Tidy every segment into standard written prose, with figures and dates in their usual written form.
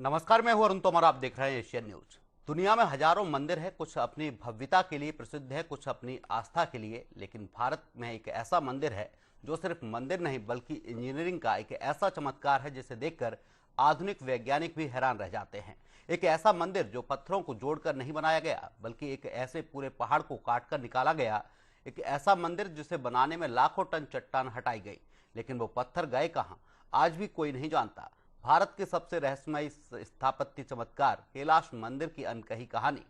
नमस्कार, मैं हूं अरुण तोमर। आप देख रहे हैं एशियन न्यूज। दुनिया में हजारों मंदिर है, कुछ अपनी भव्यता के लिए प्रसिद्ध है, कुछ अपनी आस्था के लिए। लेकिन भारत में एक ऐसा मंदिर है जो सिर्फ मंदिर नहीं बल्कि इंजीनियरिंग का एक ऐसा चमत्कार है जिसे देखकर आधुनिक वैज्ञानिक भी हैरान रह जाते हैं। एक ऐसा मंदिर जो पत्थरों को जोड़कर नहीं बनाया गया बल्कि एक ऐसे पूरे पहाड़ को काटकर निकाला गया। एक ऐसा मंदिर जिसे बनाने में लाखों टन चट्टान हटाई गई, लेकिन वो पत्थर गए कहां, आज भी कोई नहीं जानता। भारत के सबसे रहस्यमयी स्थापत्य चमत्कार कैलाश मंदिर की अनकही कहानी।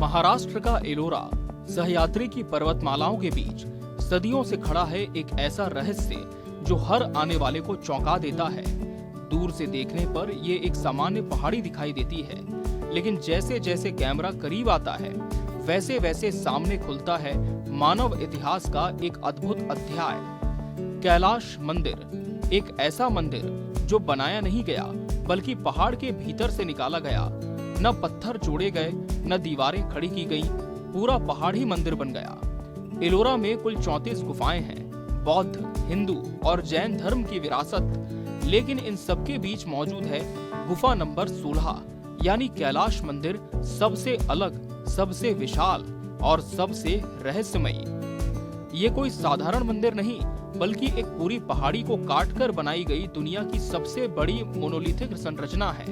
महाराष्ट्र का एलोरा सह्याद्री की पर्वतमालाओं के बीच सदियों से खड़ा है एक ऐसा रहस्य जो हर आने वाले को चौंका देता है। दूर से देखने पर ये एक सामान्य पहाड़ी दिखाई देती है, लेकिन जैसे जैसे कैमरा करीब आता है वैसे वैसे सामने खुलता है मानव इतिहास का एक अद्भुत अध्याय। कैलाश मंदिर एक ऐसा मंदिर जो बनाया नहीं गया बल्कि पहाड़ के भीतर से निकाला गया। न पत्थर जोड़े गए, न दीवारें खड़ी की गईं, पूरा पहाड़ ही मंदिर बन गया। एलोरा में कुल 34 गुफाएं हैं, बौद्ध, हिंदू और जैन धर्म की विरासत। लेकिन इन सबके बीच मौजूद है गुफा नंबर 16, यानी कैलाश मंदिर, सबसे अलग, सबसे विशाल और सबसे रहस्यमयी। ये कोई साधारण मंदिर नहीं बल्कि एक पूरी पहाड़ी को काटकर बनाई गई दुनिया की सबसे बड़ी मोनोलिथिक संरचना है।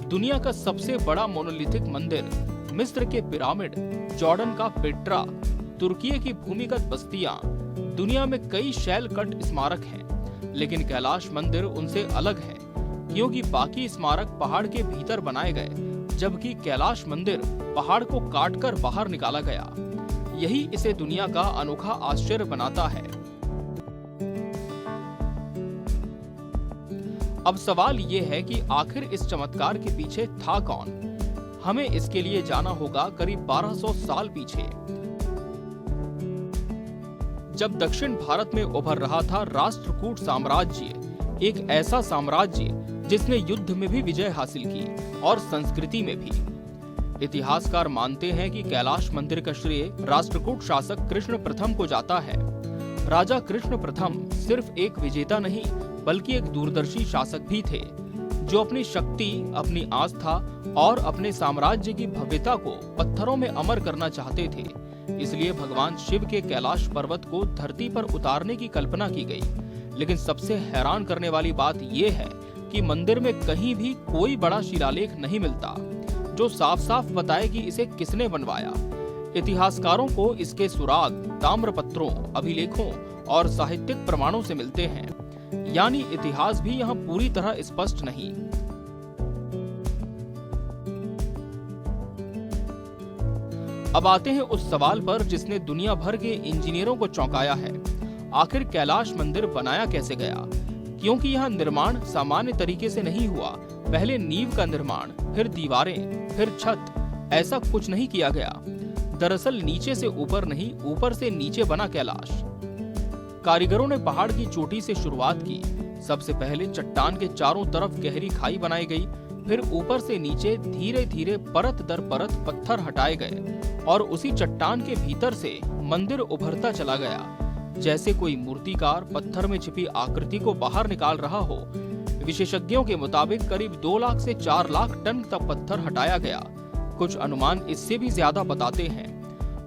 दुनिया का सबसे बड़ा मोनोलिथिक मंदिर मिस्र के पिरामिड, जॉर्डन का पेट्रा, तुर्की की भूमिगत बस्तियां, दुनिया में कई शैल कट स्मारक हैं। लेकिन कैलाश मंदिर उनसे अलग है क्योंकि बाकी स्मारक पहाड़ के भीतर बनाए गए, जबकि कैलाश मंदिर पहाड़ को काटकर बाहर निकाला गया। यही इसे दुनिया का अनोखा आश्चर्य बनाता है। अब सवाल ये है कि आखिर इस चमत्कार के पीछे था कौन? हमें इसके लिए जाना होगा करीब 1200 साल पीछे, जब दक्षिण भारत में उभर रहा था राष्ट्रकूट साम्राज्य, एक ऐसा साम्राज्य जिसने युद्ध में भी विजय हासिल की और संस्कृति में भी। इतिहासकार मानते हैं कि कैलाश मंदिर का श्रेय राष्ट्रकूट शासक कृष्ण प्रथम को जाता है। राजा कृष्ण प्रथम सिर्फ एक विजेता नहीं बल्कि एक दूरदर्शी शासक भी थे, जो अपनी शक्ति, अपनी आस्था और अपने साम्राज्य की भव्यता को पत्थरों में अमर करना चाहते थे। इसलिए भगवान शिव के कैलाश पर्वत को धरती पर उतारने की कल्पना की गई। लेकिन सबसे हैरान करने वाली बात यह है कि मंदिर में कहीं भी कोई बड़ा शिलालेख नहीं मिलता जो साफ साफ बताए कि इसे किसने बनवाया। इतिहासकारों को इसके सुराग ताम्रपत्रों, अभिलेखों और साहित्यिक प्रमाणों से मिलते हैं, यानी इतिहास भी यहाँ पूरी तरह स्पष्ट नहीं। अब आते हैं उस सवाल पर जिसने दुनिया भर के इंजीनियरों को चौंकाया है। आखिर कैलाश मंदिर बनाया कैसे गया? क्योंकि यहाँ निर्माण सामान्य तरीके से नहीं हुआ। पहले नींव का निर्माण, फिर दीवारें, फिर छत, ऐसा कुछ नहीं किया गया। दरअसल नीचे से ऊपर नहीं, ऊपर से नीचे बना कैलाश। कारीगरों ने पहाड़ की चोटी से शुरुआत की। सबसे पहले चट्टान के चारों तरफ गहरी खाई बनाई गई, फिर ऊपर से नीचे धीरे धीरे परत दर परत पत्थर हटाए गए और उसी चट्टान के भीतर से मंदिर उभरता चला गया, जैसे कोई मूर्तिकार पत्थर में छिपी आकृति को बाहर निकाल रहा हो। विशेषज्ञों के मुताबिक करीब 2 लाख से 4 लाख टन तक पत्थर हटाया गया। कुछ अनुमान इससे भी ज्यादा बताते हैं।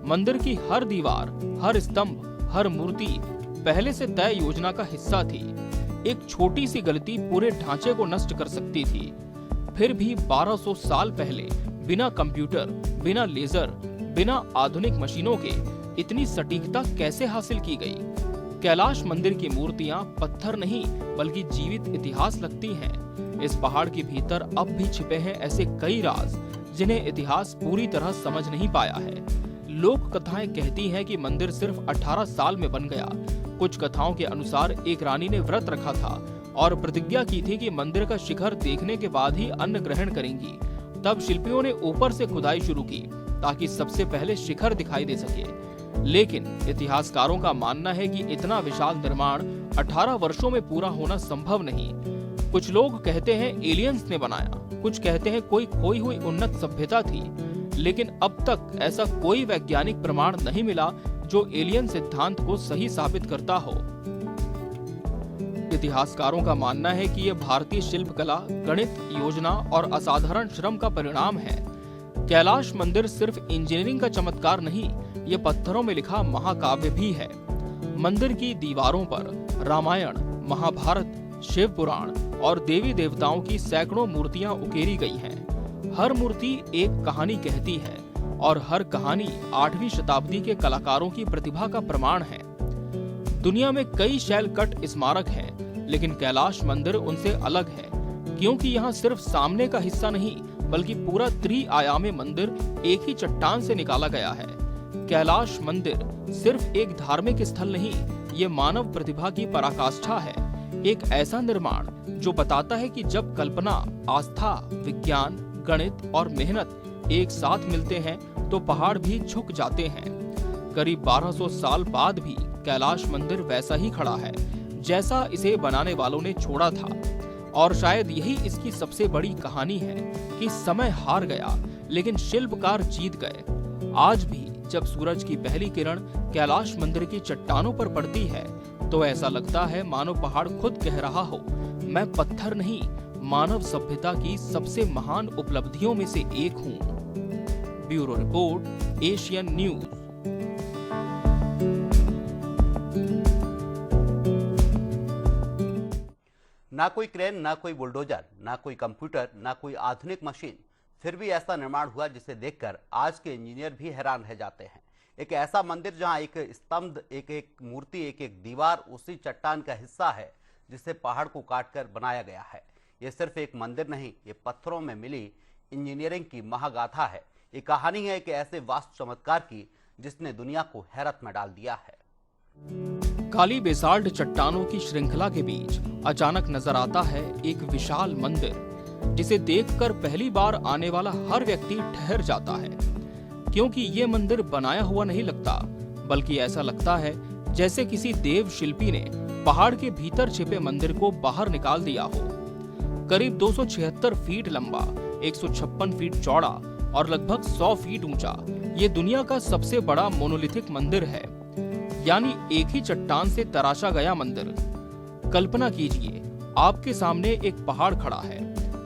मंदिर की हर दीवार, हर स्तंभ, हर मूर्ति पहले से तय योजना का हिस्सा थी। एक छोटी सी गलती पूरे ढांचे को नष्ट कर सकती थी। फिर भी 1200 साल पहले बिना कंप्यूटर, बिना लेजर, बिना आधुनिक मशीनों के इतनी सटीकता कैसे हासिल की गई? कैलाश मंदिर की मूर्तियां पत्थर नहीं बल्कि जीवित इतिहास लगती हैं। इस पहाड़ के भीतर अब भी छिपे हैं ऐसे कई राज जिन्हें इतिहास पूरी तरह समझ नहीं पाया है। लोक कथाएं कहती हैं कि मंदिर सिर्फ 18 साल में बन गया। कुछ कथाओं के अनुसार एक रानी ने व्रत रखा था और प्रतिज्ञा की थी कि मंदिर का शिखर देखने के बाद ही अन्न ग्रहण करेंगी। तब शिल्पियों ने ऊपर से खुदाई शुरू की ताकि सबसे पहले शिखर दिखाई दे सके। लेकिन इतिहासकारों का मानना है कि इतना विशाल निर्माण 18 वर्षों में पूरा होना संभव नहीं। कुछ लोग कहते हैं एलियंस ने बनाया, कुछ कहते हैं कोई खोई हुई उन्नत सभ्यता थी, लेकिन अब तक ऐसा कोई वैज्ञानिक प्रमाण नहीं मिला जो एलियन सिद्धांत को सही साबित करता हो। इतिहासकारों का मानना है कि यह भारतीय शिल्पकला, गणित, योजना और असाधारण श्रम का परिणाम है। कैलाश मंदिर सिर्फ इंजीनियरिंग का चमत्कार नहीं, ये पत्थरों में लिखा महाकाव्य भी है। मंदिर की दीवारों पर रामायण, महाभारत, शिव पुराण और देवी देवताओं की सैकड़ों मूर्तियां उकेरी गई हैं। हर मूर्ति एक कहानी कहती है और हर कहानी 8वीं शताब्दी के कलाकारों की प्रतिभा का प्रमाण है। दुनिया में कई शैलकट स्मारक हैं, लेकिन कैलाश मंदिर उनसे अलग है, क्योंकि यहाँ सिर्फ सामने का हिस्सा नहीं बल्कि पूरा त्रिआयामी मंदिर एक ही चट्टान से निकाला गया है। कैलाश मंदिर सिर्फ एक धार्मिक स्थल नहीं, ये मानव प्रतिभा की पराकाष्ठा है। एक ऐसा निर्माण जो बताता है कि जब कल्पना, आस्था, विज्ञान, गणित और मेहनत एक साथ मिलते हैं तो पहाड़ भी झुक जाते हैं। करीब 1200 साल बाद भी कैलाश मंदिर वैसा ही खड़ा है जैसा इसे बनाने वालों ने छोड़ा था। और शायद यही इसकी सबसे बड़ी कहानी है कि समय हार गया लेकिन शिल्पकार जीत गए। आज भी जब सूरज की पहली किरण कैलाश मंदिर की चट्टानों पर पड़ती है तो ऐसा लगता है मानो पहाड़ खुद कह रहा हो, मैं पत्थर नहीं, मानव सभ्यता की सबसे महान उपलब्धियों में से एक हूँ। Bureau report, Asian news. ना कोई क्रेन, ना कोई बुलडोजर, ना कोई कंप्यूटर, ना कोई आधुनिक मशीन, फिर भी ऐसा निर्माण हुआ जिसे देखकर आज के इंजीनियर भी हैरान रह जाते हैं। एक ऐसा मंदिर जहां एक स्तंभ, एक एक मूर्ति, एक एक दीवार उसी चट्टान का हिस्सा है जिसे पहाड़ को काटकर बनाया गया है। ये सिर्फ एक मंदिर नहीं, ये पत्थरों में मिली इंजीनियरिंग की महागाथा है। ये कहानी है एक ऐसे वास्तु चमत्कार की जिसने दुनिया को हैरत में डाल दिया है। काली बेसाल्ट चट्टानों की श्रृंखला के बीच अचानक नजर आता है एक विशाल मंदिर, जिसे देखकर पहली बार आने वाला हर व्यक्ति ठहर जाता है, क्योंकि ये मंदिर बनाया हुआ नहीं लगता, बल्कि ऐसा लगता है जैसे किसी देव शिल्पी ने पहाड़ के भीतर छिपे मंदिर को बाहर निकाल दिया हो। करीब 276 फीट लंबा, 156 फीट चौड़ा और लगभग 100 फीट ऊंचा ये दुनिया का सबसे बड़ा मोनोलिथिक मंदिर है, यानी एक ही चट्टान से तराशा गया मंदिर। कल्पना कीजिए, आपके सामने एक पहाड़ खड़ा है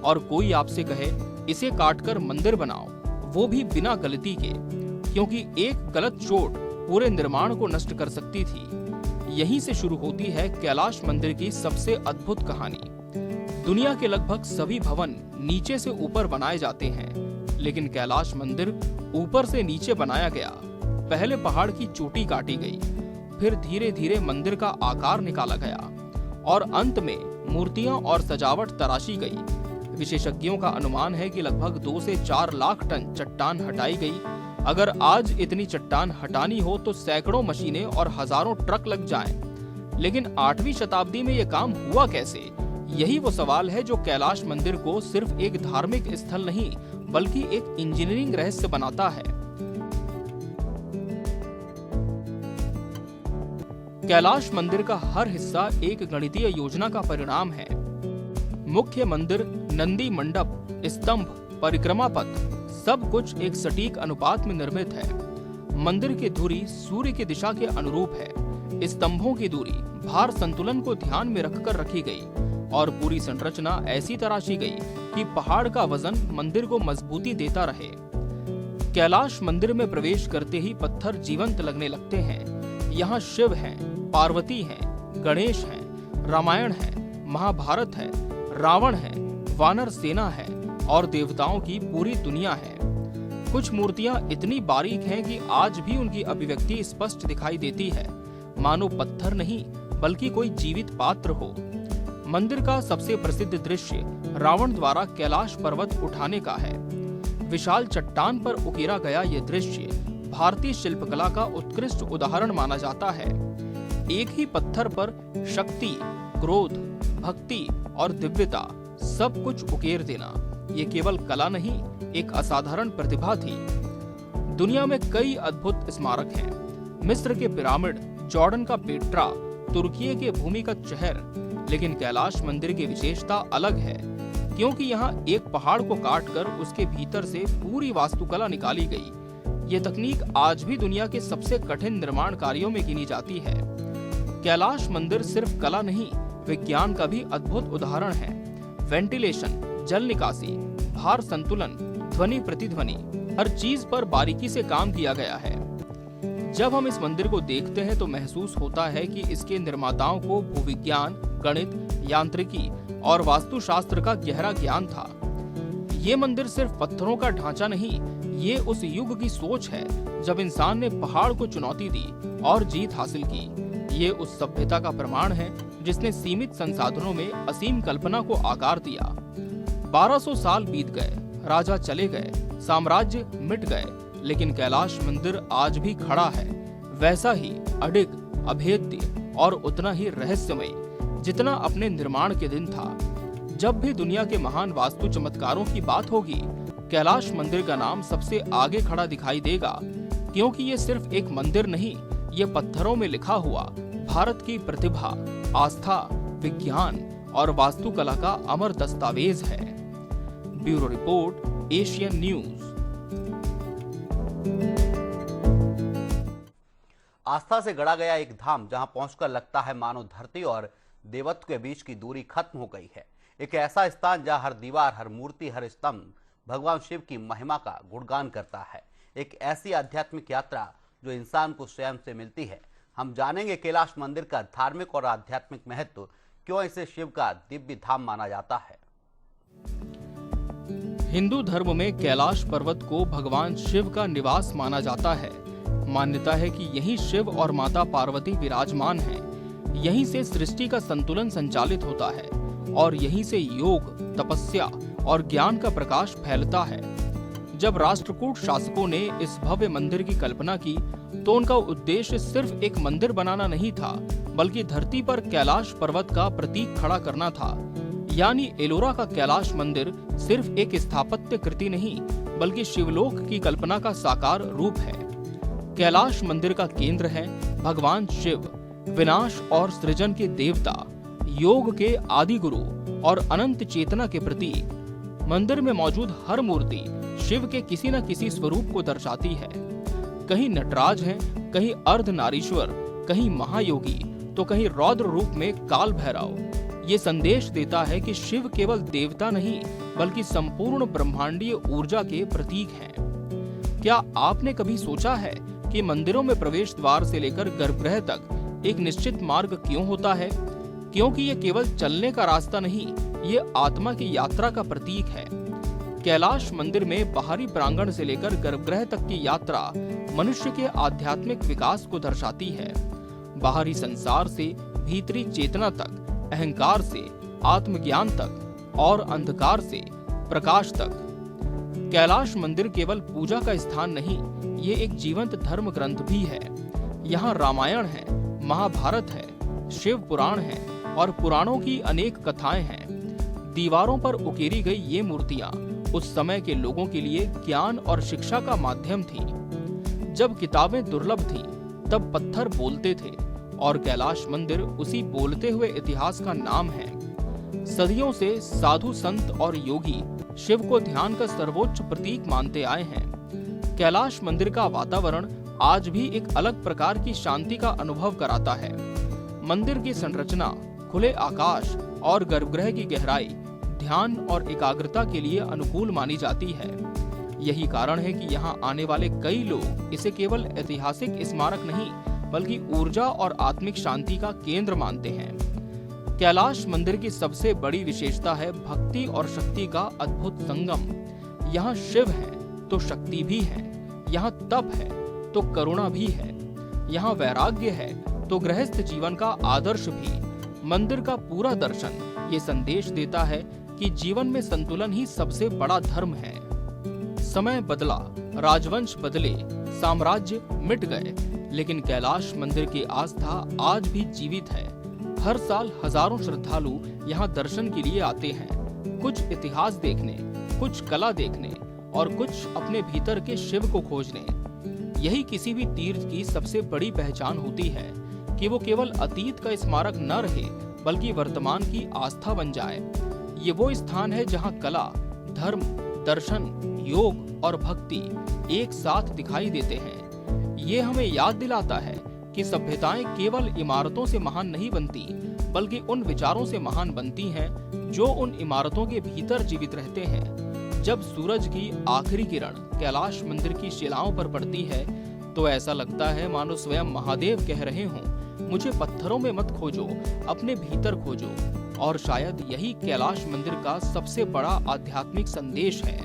और कोई आपसे कहे इसे काटकर मंदिर बनाओ, वो भी बिना गलती के, क्योंकि एक गलत चोट पूरे निर्माण को नष्ट कर सकती थी। यहीं से शुरू होती है कैलाश मंदिर की सबसे अद्भुत कहानी। दुनिया के लगभग सभी भवन नीचे से ऊपर बनाए जाते हैं, लेकिन कैलाश मंदिर ऊपर से नीचे बनाया गया। पहले पहाड़ की चोटी काटी गई, फिर धीरे धीरे मंदिर का आकार निकाला गया और अंत में मूर्तियां और सजावट तराशी गई। विशेषज्ञों का अनुमान है कि लगभग 2 से 4 लाख टन चट्टान हटाई गई। अगर आज इतनी चट्टान हटानी हो तो सैकड़ों मशीनें और हजारों ट्रक लग जाएं। लेकिन 8वीं शताब्दी में यह काम हुआ कैसे? यही वो सवाल है जो कैलाश मंदिर को सिर्फ एक धार्मिक स्थल नहीं बल्कि एक इंजीनियरिंग रहस्य बनाता है। कैलाश मंदिर का हर हिस्सा एक गणितीय योजना का परिणाम है। मुख्य मंदिर, नंदी मंडप, स्तंभ, परिक्रमा पथ, सब कुछ एक सटीक अनुपात में निर्मित है। मंदिर की धुरी सूर्य की दिशा के अनुरूप है। स्तंभों की दूरी भार संतुलन को ध्यान में रखकर रखी गई और पूरी संरचना ऐसी तराशी गई कि पहाड़ का वजन मंदिर को मजबूती देता रहे। कैलाश मंदिर में प्रवेश करते ही पत्थर जीवंत लगने लगते हैं। यहाँ शिव हैं, पार्वती हैं, गणेश हैं, रामायण है, महाभारत है, रावण है, वानर सेना है और देवताओं की पूरी दुनिया है। कुछ मूर्तियां इतनी बारीक हैं कि आज भी उनकी अभिव्यक्ति स्पष्ट दिखाई देती है, मानो पत्थर नहीं बल्कि कोई जीवित पात्र हो। मंदिर का सबसे प्रसिद्ध दृश्य रावण द्वारा कैलाश पर्वत उठाने का है। विशाल चट्टान पर उकेरा गया ये दृश्य भारतीय शिल्पकला का उत्कृष्ट उदाहरण माना जाता है। एक ही पत्थर पर शक्ति, क्रोध, भक्ति और दिव्यता सब कुछ उकेर देना, ये केवल कला नहीं, एक असाधारण प्रतिभा थी। दुनिया में कई अद्भुत स्मारक हैं। मिस्र के पिरामिड, जॉर्डन का पेट्रा, तुर्की के भूमिगत शहर, लेकिन कैलाश मंदिर की विशेषता अलग है, क्योंकि यहाँ एक पहाड़ को काटकर उसके भीतर से पूरी वास्तुकला निकाली गई। ये तकनीक आज भी दुनिया के सबसे कठिन निर्माण कार्यों में गिनी जाती है। कैलाश मंदिर सिर्फ कला नहीं, विज्ञान का भी अद्भुत उदाहरण है। वेंटिलेशन, जल निकासी, भार संतुलन, ध्वनि प्रतिध्वनि, हर चीज पर बारीकी से काम किया गया है। जब हम इस मंदिर को देखते हैं तो महसूस होता है कि इसके निर्माताओं को भूविज्ञान, गणित, यांत्रिकी और वास्तुशास्त्र का गहरा ज्ञान था। ये मंदिर सिर्फ पत्थरों का ढांचा नहीं, ये उस युग की सोच है जब इंसान ने पहाड़ को चुनौती दी और जीत हासिल की। ये उस सभ्यता का प्रमाण है जिसने सीमित संसाधनों में असीम कल्पना को आकार दिया। 1200 साल बीत गए, राजा चले गए, साम्राज्य मिट गए, लेकिन कैलाश मंदिर आज भी खड़ा है, वैसा ही अडिग, अभेद्य और उतना ही रहस्यमय जितना अपने निर्माण के दिन था। जब भी दुनिया के महान वास्तु चमत्कारों की बात होगी, कैलाश मंदिर का नाम सबसे आगे खड़ा दिखाई देगा, क्योंकि ये सिर्फ एक मंदिर नहीं, ये पत्थरों में लिखा हुआ भारत की प्रतिभा, आस्था, विज्ञान और वास्तुकला का अमर दस्तावेज है। Bureau report, Asian News. आस्था से गढ़ा गया एक धाम जहां पहुंचकर लगता है मानो धरती और देवत्व के बीच की दूरी खत्म हो गई है। एक ऐसा स्थान जहां हर दीवार, हर मूर्ति, हर स्तंभ भगवान शिव की महिमा का गुणगान करता है। एक ऐसी आध्यात्मिक यात्रा जो इंसान को स्वयं से मिलती है। हम जानेंगे कैलाश मंदिर का धार्मिक और आध्यात्मिक महत्व, क्यों इसे शिव का दिव्य धाम माना जाता है। हिंदू धर्म में कैलाश पर्वत को भगवान शिव का निवास माना जाता है। मान्यता है कि यहीं शिव और माता पार्वती विराजमान हैं। यहीं से सृष्टि का संतुलन संचालित होता है और यहीं से योग, तपस्या और ज्ञान का प्रकाश फैलता है। जब राष्ट्रकूट शासकों ने इस भव्य मंदिर की कल्पना की तो उनका उद्देश्य सिर्फ एक मंदिर बनाना नहीं था, बल्कि धरती पर कैलाश पर्वत का प्रतीक खड़ा करना था। यानी एलोरा का कैलाश मंदिर सिर्फ एक स्थापत्य कृति नहीं, बल्कि शिवलोक की कल्पना का साकार रूप है। कैलाश मंदिर का केंद्र है भगवान शिव, विनाश और सृजन के देवता, योग के आदि गुरु और अनंत चेतना के प्रतीक। मंदिर में मौजूद हर मूर्ति शिव के किसी न किसी स्वरूप को दर्शाती है। कहीं नटराज हैं, कहीं अर्धनारीश्वर, कहीं महायोगी, तो कहीं रौद्र रूप में काल भैरव। ये संदेश देता है कि शिव केवल देवता नहीं, बल्कि संपूर्ण ब्रह्मांडीय ऊर्जा के प्रतीक हैं। क्या आपने कभी सोचा है कि मंदिरों में प्रवेश द्वार से लेकर गर्भगृह तक एक निश्चित मार्ग क्यों होता है? क्योंकि ये केवल चलने का रास्ता नहीं, ये आत्मा की यात्रा का प्रतीक है। कैलाश मंदिर में बाहरी प्रांगण से लेकर गर्भगृह तक की यात्रा मनुष्य के आध्यात्मिक विकास को दर्शाती है। बाहरी संसार से भीतरी चेतना तक, अहंकार से आत्मज्ञान तक और अंधकार से प्रकाश तक। कैलाश मंदिर केवल पूजा का स्थान नहीं, ये एक जीवंत धर्म ग्रंथ भी है। यहाँ रामायण है, महाभारत है, शिव पुराण है और पुराणों की अनेक कथाएं हैं। दीवारों पर उकेरी गई ये मूर्तियां उस समय के लोगों के लिए ज्ञान और शिक्षा का माध्यम थीं। जब किताबें दुर्लभ थीं, तब पत्थर बोलते थे और कैलाश मंदिर उसी बोलते हुए इतिहास का नाम है। सदियों से साधु संत और योगी शिव को ध्यान का सर्वोच्च प्रतीक मानते आए हैं। कैलाश मंदिर का वातावरण आज भी एक अलग प्रकार की शांति का अनुभव कराता है। मंदिर की संरचना, खुले आकाश और गर्भगृह की गहराई ध्यान और एकाग्रता के लिए अनुकूल मानी जाती है। यही कारण है कि यहाँ आने वाले कई लोग इसे केवल ऐतिहासिक स्मारक नहीं, बल्कि ऊर्जा और आत्मिक शांति का केंद्र मानते हैं। कैलाश मंदिर की सबसे बड़ी विशेषता है भक्ति और शक्ति का अद्भुत संगम। यहाँ शिव है तो शक्ति भी है, यहाँ तप है तो करुणा भी है, यहाँ वैराग्य है तो गृहस्थ जीवन का आदर्श भी। मंदिर का पूरा दर्शन ये संदेश देता है कि जीवन में संतुलन ही सबसे बड़ा धर्म है। समय बदला, राजवंश बदले, साम्राज्य मिट गए, लेकिन कैलाश मंदिर की आस्था आज भी जीवित है। हर साल हजारों श्रद्धालु यहाँ दर्शन के लिए आते हैं, कुछ इतिहास देखने, कुछ कला देखने और कुछ अपने भीतर के शिव को खोजने। यही किसी भी तीर्थ की सबसे बड़ी पहचान होती है कि वो केवल अतीत का स्मारक न रहे, बल्कि वर्तमान की आस्था बन जाए। ये वो स्थान है जहाँ कला, धर्म, दर्शन, योग और भक्ति एक साथ दिखाई देते हैं। ये हमें याद दिलाता है कि सभ्यताएं केवल इमारतों से महान नहीं बनती, बल्कि उन विचारों से महान बनती हैं जो उन इमारतों के भीतर जीवित रहते हैं। जब सूरज की आखिरी किरण कैलाश मंदिर की शिलाओं पर पड़ती है तो ऐसा लगता है मानो स्वयं महादेव कह रहे हों, मुझे पत्थरों में मत खोजो, अपने भीतर खोजो। और शायद यही कैलाश मंदिर का सबसे बड़ा आध्यात्मिक संदेश है।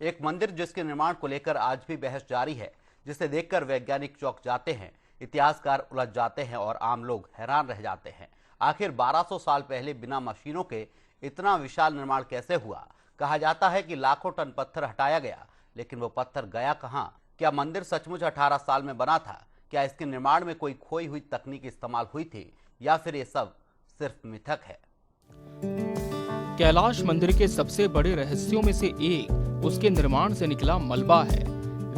एक मंदिर जिसके निर्माण को लेकर आज भी बहस जारी है, जिसे देखकर वैज्ञानिक चौंक जाते हैं, इतिहासकार उलझ जाते हैं और आम लोग हैरान रह जाते हैं। आखिर 1200 साल पहले बिना मशीनों के इतना विशाल निर्माण कैसे हुआ? कहा जाता है कि लाखों टन पत्थर हटाया गया, लेकिन वो पत्थर गया कहां? क्या मंदिर सचमुच 18 साल में बना था? क्या इसके निर्माण में कोई खोई हुई तकनीक इस्तेमाल हुई थी, या फिर ये सब सिर्फ मिथक है? कैलाश मंदिर के सबसे बड़े रहस्यों में से एक उसके निर्माण से निकला मलबा है।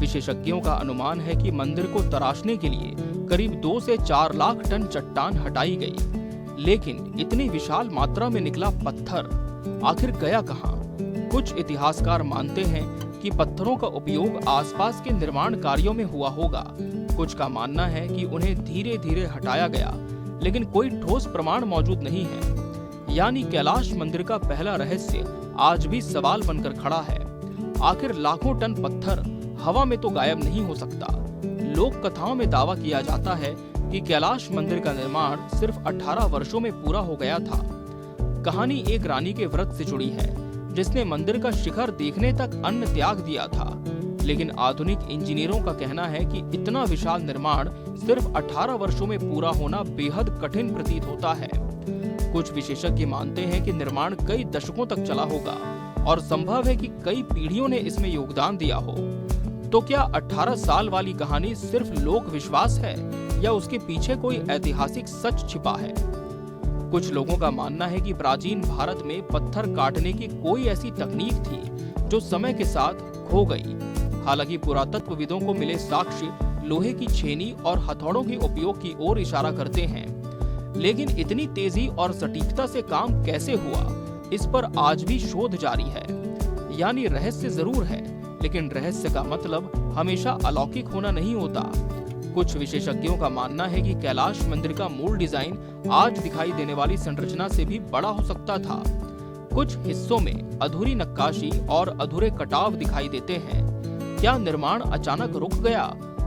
विशेषज्ञों का अनुमान है कि मंदिर को तराशने के लिए करीब 2 से 4 लाख टन चट्टान हटाई गई, लेकिन इतनी विशाल मात्रा में निकला पत्थर आखिर गया कहां? कुछ इतिहासकार मानते हैं कि पत्थरों का उपयोग आसपास के निर्माण कार्यों में हुआ होगा। कुछ का मानना है कि उन्हें धीरे धीरे हटाया गया, लेकिन कोई ठोस प्रमाण मौजूद नहीं है। यानी कैलाश मंदिर का पहला रहस्य आज भी सवाल बनकर खड़ा है। आखिर लाखों टन पत्थर हवा में तो गायब नहीं हो सकता। लोक कथाओं में दावा किया जाता है कि कैलाश मंदिर का निर्माण सिर्फ 18 वर्षों में पूरा हो गया था। कहानी एक रानी के व्रत से जुड़ी है, जिसने मंदिर का शिखर देखने तक अन्न त्याग दिया था। लेकिन आधुनिक इंजीनियरों का कहना है कि इतना विशाल निर्माण सिर्फ 18 वर्षों में पूरा होना बेहद कठिन प्रतीत होता है। कुछ विशेषज्ञ मानते हैं कि निर्माण कई दशकों तक चला होगा और संभव है कि कई पीढ़ियों ने इसमें योगदान दिया हो। तो क्या 18 साल वाली कहानी सिर्फ लोक विश्वास है, या उसके पीछे कोई ऐतिहासिक सच छिपा है? कुछ लोगों का मानना है कि प्राचीन भारत में पत्थर काटने की कोई ऐसी तकनीक थी जो समय के साथ खो गई। हालांकि पुरातत्वविदों को मिले साक्ष्य लोहे की छेनी और हथौड़ों के उपयोग की ओर इशारा करते हैं, लेकिन इतनी तेजी और सटीकता से काम कैसे हुआ, इस पर आज भी शोध जारी है। यानी रहस्य जरूर है, लेकिन रहस्य का मतलब हमेशा अलौकिक होना नहीं होता। कुछ विशेषज्ञों का मानना है कि कैलाश मंदिर का मूल डिजाइन आज दिखाई देने वाली संरचना से भी बड़ा हो सकता था। कुछ हिस्सों में अधूरी नक्काशी और अधूरे कटाव दिखाई देते हैं। क्या निर्माण अचानक रुक गया?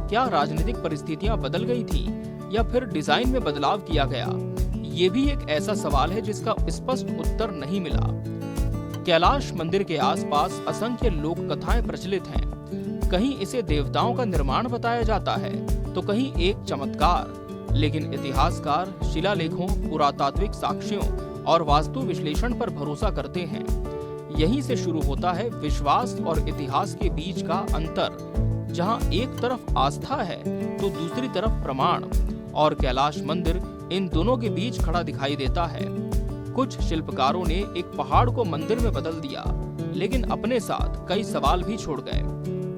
क्या राजनीतिक परिस्थितियां बदल गई थी, या फिर डिजाइन में बदलाव किया गया? ये भी एक ऐसा सवाल है जिसका स्पष्ट उत्तर नहीं मिला। कैलाश मंदिर के आसपास असंख्य लोक कथाएं प्रचलित हैं। कहीं इसे देवताओं का निर्माण बताया जाता है, तो कहीं एक चमत्कार। लेकिन इतिहासकार शिलालेखों, पुरातात्विक साक्ष्यों और वास्तु विश्लेषण पर भरोसा करते हैं। यहीं से शुरू होता है विश्वास और इतिहास के बीच का अंतर, जहां एक तरफ आस्था है तो दूसरी तरफ प्रमाण, और कैलाश मंदिर इन दोनों के बीच खड़ा दिखाई देता है। कुछ शिल्पकारों ने एक पहाड़ को मंदिर में बदल दिया, लेकिन अपने साथ कई सवाल भी छोड़ गए।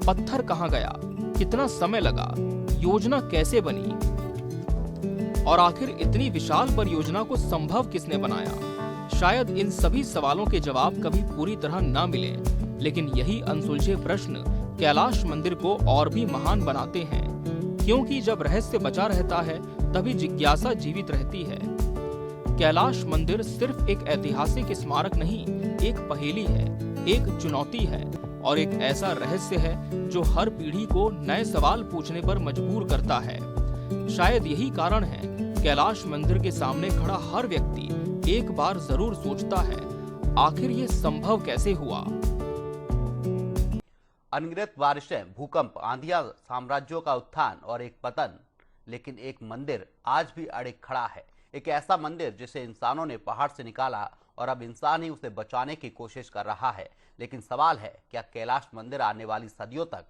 पत्थर कहां गया? कितना समय लगा? योजना कैसे बनी? और आखिर इतनी विशाल परियोजना को संभव किसने बनाया? शायद इन सभी सवालों के जवाब कभी पूरी तरह न मिले, लेकिन यही अनसुलझे प्रश्न कैलाश मंदिर को और भी महान बनाते हैं। क्योंकि जब रहस्य बचा रहता है, तभी जिज्ञासा जीवित रहती है। कैलाश मंदिर सिर्फ एक ऐतिहासिक स्मारक नहीं, एक पहेली है, एक चुनौती है और एक ऐसा रहस्य है जो हर पीढ़ी को नए सवाल पूछने पर मजबूर करता है। शायद यही कारण है कैलाश मंदिर के सामने खड़ा हर व्यक्ति एक बार जरूर सोचता है, आखिर ये संभव कैसे हुआ? अनगिनत बारिशें, भूकंप, आंधियां, साम्राज्यों का उत्थान और एक पतन, लेकिन एक मंदिर आज भी अड़े खड़ा है। एक ऐसा मंदिर जिसे इंसानों ने पहाड़ से निकाला और अब इंसान ही उसे बचाने की कोशिश कर रहा है। लेकिन सवाल है, क्या कैलाश मंदिर आने वाली सदियों तक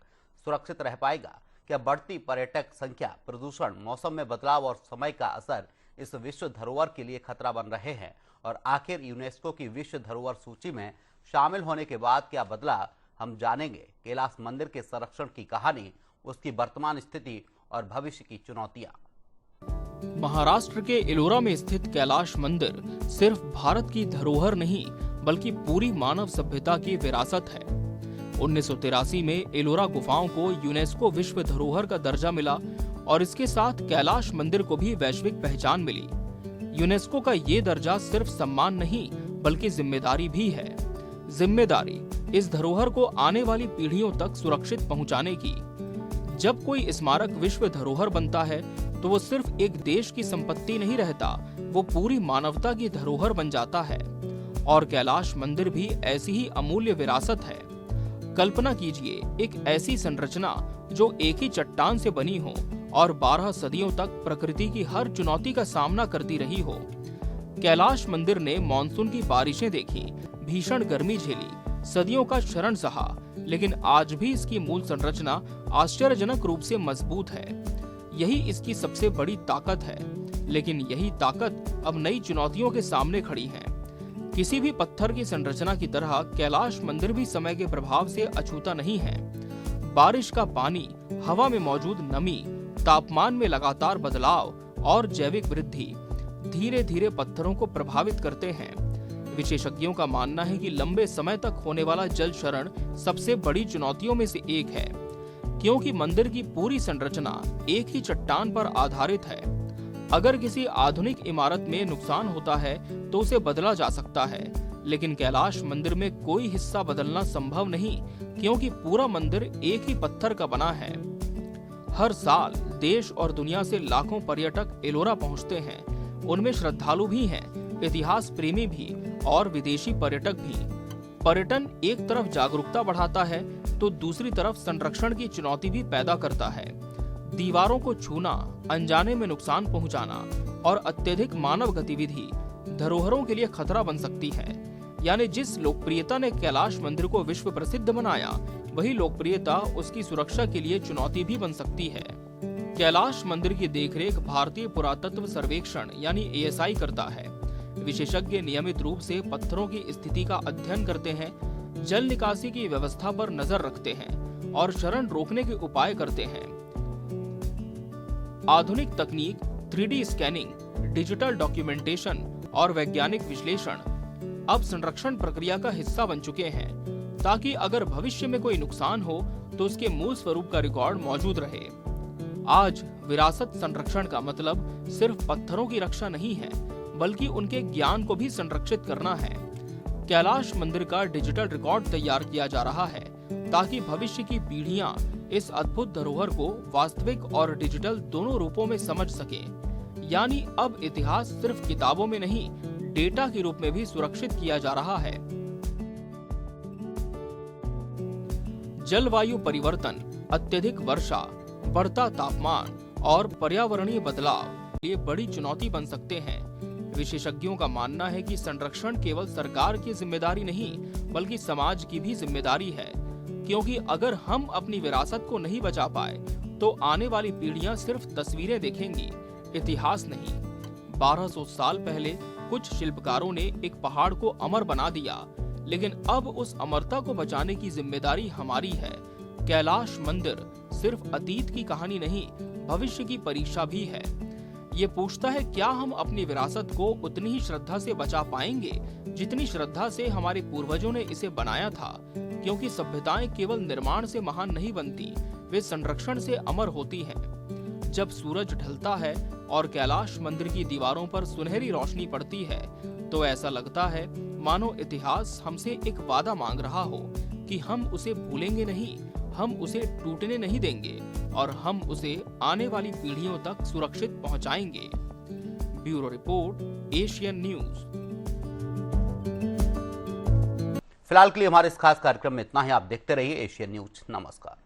सुरक्षित रह पाएगा? क्या बढ़ती पर्यटक संख्या, प्रदूषण, मौसम में बदलाव और समय का असर इस विश्व धरोहर के लिए खतरा बन रहे हैं? और आखिर यूनेस्को की विश्व धरोहर सूची में शामिल होने के बाद क्या बदला? हम जानेंगे कैलाश मंदिर के संरक्षण की कहानी, उसकी वर्तमान स्थिति और भविष्य की चुनौतियां। महाराष्ट्र के एलोरा में स्थित कैलाश मंदिर सिर्फ भारत की धरोहर नहीं, बल्कि पूरी मानव सभ्यता की विरासत है। 1983 में एलोरा गुफाओं को यूनेस्को विश्व धरोहर का दर्जा मिला और इसके साथ कैलाश मंदिर को भी वैश्विक पहचान मिली। यूनेस्को का ये दर्जा सिर्फ सम्मान नहीं बल्कि जिम्मेदारी भी है। जिम्मेदारी इस धरोहर को आने वाली पीढ़ियों तक सुरक्षित पहुंचाने की। जब कोई स्मारक विश्व धरोहर बनता है तो वो सिर्फ एक देश की संपत्ति नहीं रहता, वो पूरी मानवता की धरोहर बन जाता है। और कैलाश मंदिर भी ऐसी ही अमूल्य विरासत है। कल्पना कीजिए एक ऐसी संरचना जो एक ही चट्टान से बनी हो और 12 सदियों तक प्रकृति की हर चुनौती का सामना करती रही हो। कैलाश मंदिर ने मानसून की बारिशें देखी, भीषण गर्मी झेली, सदियों का शरण सहा, लेकिन आज भी इसकी मूल संरचना आश्चर्यजनक रूप से मजबूत है। यही इसकी सबसे बड़ी ताकत है। लेकिन यही ताकत अब नई चुनौतियों के सामने खड़ी है। किसी भी पत्थर की संरचना की तरह कैलाश मंदिर भी समय के प्रभाव से अछूता नहीं है। बारिश का पानी, हवा में मौजूद नमी, तापमान में लगातार बदलाव और जैविक वृद्धि धीरे धीरे पत्थरों को प्रभावित करते हैं। विशेषज्ञों का मानना है कि लंबे समय तक होने वाला जल क्षरण सबसे बड़ी चुनौतियों में से एक है, क्योंकि मंदिर की पूरी संरचना एक ही चट्टान पर आधारित है। अगर किसी आधुनिक इमारत में नुकसान होता है तो उसे बदला जा सकता है, लेकिन कैलाश मंदिर में कोई हिस्सा बदलना संभव नहीं, क्योंकि पूरा मंदिर एक ही पत्थर का बना है। हर साल देश और दुनिया से लाखों पर्यटक एलोरा पहुंचते हैं। उनमें श्रद्धालु भी हैं, इतिहास प्रेमी भी और विदेशी पर्यटक भी। पर्यटन एक तरफ जागरूकता बढ़ाता है तो दूसरी तरफ संरक्षण की चुनौती भी पैदा करता है। दीवारों को छूना, अनजाने में नुकसान पहुंचाना और अत्यधिक मानव गतिविधि धरोहरों के लिए खतरा बन सकती है। यानी जिस लोकप्रियता ने कैलाश मंदिर को विश्व प्रसिद्ध बनाया, वही लोकप्रियता उसकी सुरक्षा के लिए चुनौती भी बन सकती है। कैलाश मंदिर की देखरेख भारतीय पुरातत्व सर्वेक्षण यानी ASI करता है। विशेषज्ञ नियमित रूप से पत्थरों की स्थिति का अध्ययन करते हैं, जल निकासी की व्यवस्था पर नजर रखते हैं और क्षरण रोकने के उपाय करते हैं। आधुनिक तकनीक, 3D स्कैनिंग, डिजिटल डॉक्यूमेंटेशन और वैज्ञानिक विश्लेषण अब संरक्षण प्रक्रिया का हिस्सा बन चुके हैं, ताकि अगर भविष्य में कोई नुकसान हो तो उसके मूल स्वरूप का रिकॉर्ड मौजूद रहे। आज विरासत संरक्षण का मतलब सिर्फ पत्थरों की रक्षा नहीं है, बल्कि उनके ज्ञान को भी संरक्षित करना है। कैलाश मंदिर का डिजिटल रिकॉर्ड तैयार किया जा रहा है ताकि भविष्य की पीढ़ियां इस अद्भुत धरोहर को वास्तविक और डिजिटल दोनों रूपों में समझ सकें। यानी अब इतिहास सिर्फ किताबों में नहीं, डेटा के रूप में भी सुरक्षित किया जा रहा है। जलवायु परिवर्तन, अत्यधिक वर्षा, बढ़ता तापमान और पर्यावरणीय बदलाव ये बड़ी चुनौती बन सकते हैं। विशेषज्ञों का मानना है कि संरक्षण केवल सरकार की जिम्मेदारी नहीं, बल्कि समाज की भी जिम्मेदारी है, क्योंकि अगर हम अपनी विरासत को नहीं बचा पाए तो आने वाली पीढ़ियां सिर्फ तस्वीरें देखेंगी, इतिहास नहीं। 1200 साल पहले कुछ शिल्पकारों ने एक पहाड़ को अमर बना दिया, लेकिन अब उस अमरता को बचाने की जिम्मेदारी हमारी है। कैलाश मंदिर सिर्फ अतीत की कहानी नहीं, भविष्य की परीक्षा भी है। ये पूछता है, क्या हम अपनी विरासत को उतनी ही श्रद्धा से बचा पाएंगे जितनी श्रद्धा से हमारे पूर्वजों ने इसे बनाया था, क्योंकि सभ्यताएं केवल निर्माण से महान नहीं बनती, वे संरक्षण से अमर होती हैं। जब सूरज ढलता है और कैलाश मंदिर की दीवारों पर सुनहरी रोशनी पड़ती है तो ऐसा लगता है मानो इतिहास हमसे एक वादा मांग रहा हो कि हम उसे भूलेंगे नहीं, हम उसे टूटने नहीं देंगे और हम उसे आने वाली पीढ़ियों तक सुरक्षित पहुंचाएंगे। Bureau report, Asian news. फिलहाल के लिए हमारे इस खास कार्यक्रम में इतना ही। आप देखते रहिए एशियन न्यूज। नमस्कार।